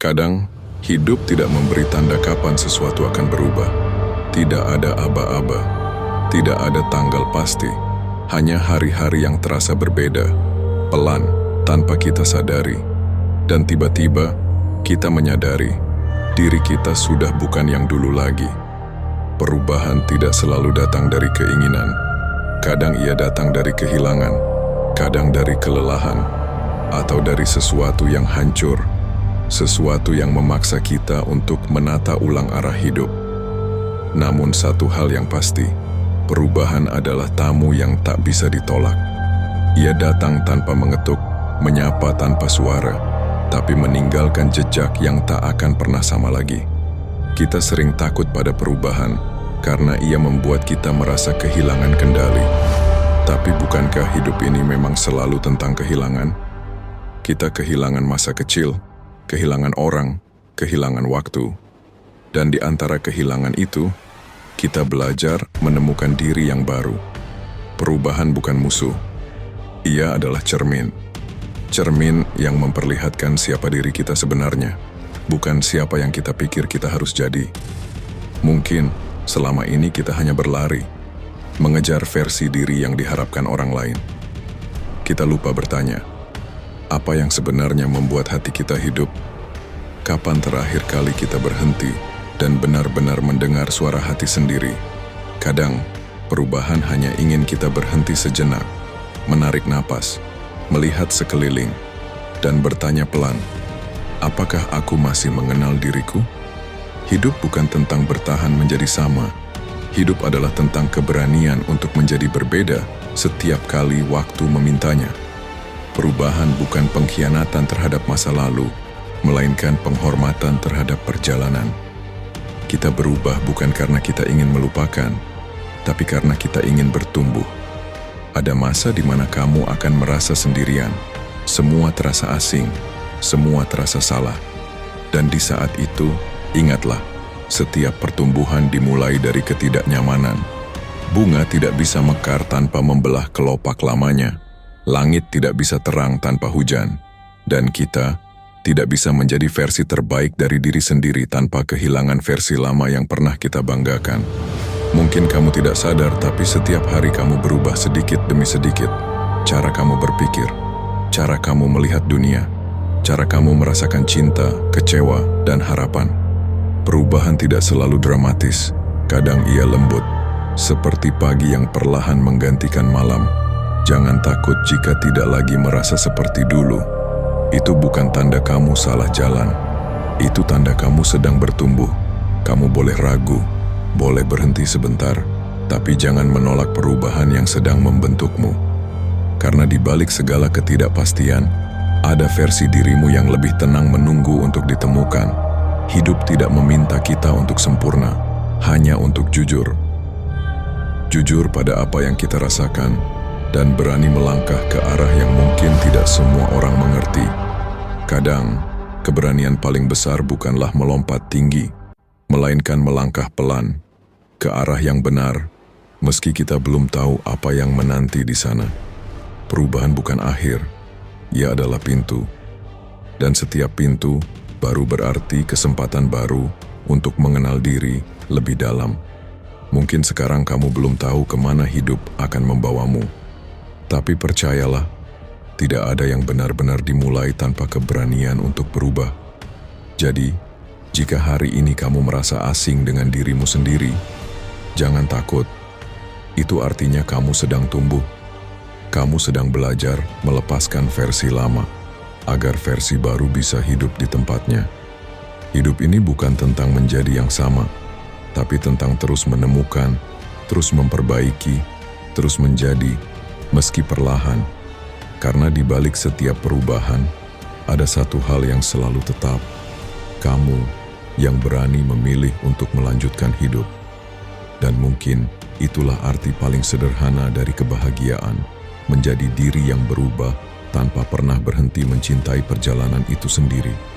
Kadang, hidup tidak memberi tanda kapan sesuatu akan berubah. Tidak ada aba-aba, tidak ada tanggal pasti. Hanya hari-hari yang terasa berbeda, pelan, tanpa kita sadari. Dan tiba-tiba, kita menyadari, diri kita sudah bukan yang dulu lagi. Perubahan tidak selalu datang dari keinginan. Kadang ia datang dari kehilangan, kadang dari kelelahan, atau dari sesuatu yang hancur, sesuatu yang memaksa kita untuk menata ulang arah hidup. Namun satu hal yang pasti, perubahan adalah tamu yang tak bisa ditolak. Ia datang tanpa mengetuk, menyapa tanpa suara, tapi meninggalkan jejak yang tak akan pernah sama lagi. Kita sering takut pada perubahan karena ia membuat kita merasa kehilangan kendali. Tapi bukankah hidup ini memang selalu tentang kehilangan? Kita kehilangan masa kecil, kehilangan orang, kehilangan waktu. Dan di antara kehilangan itu, kita belajar menemukan diri yang baru. Perubahan bukan musuh. Ia adalah cermin. Cermin yang memperlihatkan siapa diri kita sebenarnya, bukan siapa yang kita pikir kita harus jadi. Mungkin selama ini kita hanya berlari, mengejar versi diri yang diharapkan orang lain. Kita lupa bertanya, apa yang sebenarnya membuat hati kita hidup? Kapan terakhir kali kita berhenti dan benar-benar mendengar suara hati sendiri? Kadang, perubahan hanya ingin kita berhenti sejenak, menarik napas, melihat sekeliling, dan bertanya pelan, apakah aku masih mengenal diriku? Hidup bukan tentang bertahan menjadi sama. Hidup adalah tentang keberanian untuk menjadi berbeda setiap kali waktu memintanya. Perubahan bukan pengkhianatan terhadap masa lalu, melainkan penghormatan terhadap perjalanan. Kita berubah bukan karena kita ingin melupakan, tapi karena kita ingin bertumbuh. Ada masa di mana kamu akan merasa sendirian, semua terasa asing, semua terasa salah. Dan di saat itu, ingatlah, setiap pertumbuhan dimulai dari ketidaknyamanan. Bunga tidak bisa mekar tanpa membelah kelopak lamanya. Langit tidak bisa terang tanpa hujan. Dan kita tidak bisa menjadi versi terbaik dari diri sendiri tanpa kehilangan versi lama yang pernah kita banggakan. Mungkin kamu tidak sadar, tapi setiap hari kamu berubah sedikit demi sedikit. Cara kamu berpikir, cara kamu melihat dunia, cara kamu merasakan cinta, kecewa, dan harapan. Perubahan tidak selalu dramatis, kadang ia lembut, seperti pagi yang perlahan menggantikan malam. Jangan takut jika tidak lagi merasa seperti dulu. Itu bukan tanda kamu salah jalan. Itu tanda kamu sedang bertumbuh. Kamu boleh ragu, boleh berhenti sebentar, tapi jangan menolak perubahan yang sedang membentukmu. Karena di balik segala ketidakpastian, ada versi dirimu yang lebih tenang menunggu untuk ditemukan. Hidup tidak meminta kita untuk sempurna, hanya untuk jujur. Jujur pada apa yang kita rasakan, dan berani melangkah ke arah yang mungkin tidak semua orang mengerti. Kadang, keberanian paling besar bukanlah melompat tinggi, melainkan melangkah pelan ke arah yang benar, meski kita belum tahu apa yang menanti di sana. Perubahan bukan akhir, ia adalah pintu. Dan setiap pintu baru berarti kesempatan baru untuk mengenal diri lebih dalam. Mungkin sekarang kamu belum tahu kemana hidup akan membawamu. Tapi percayalah, tidak ada yang benar-benar dimulai tanpa keberanian untuk berubah. Jadi, jika hari ini kamu merasa asing dengan dirimu sendiri, jangan takut. Itu artinya kamu sedang tumbuh. Kamu sedang belajar melepaskan versi lama, agar versi baru bisa hidup di tempatnya. Hidup ini bukan tentang menjadi yang sama, tapi tentang terus menemukan, terus memperbaiki, terus menjadi, meski perlahan. Karena di balik setiap perubahan, ada satu hal yang selalu tetap. Kamu yang berani memilih untuk melanjutkan hidup. Dan mungkin itulah arti paling sederhana dari kebahagiaan, menjadi diri yang berubah tanpa pernah berhenti mencintai perjalanan itu sendiri.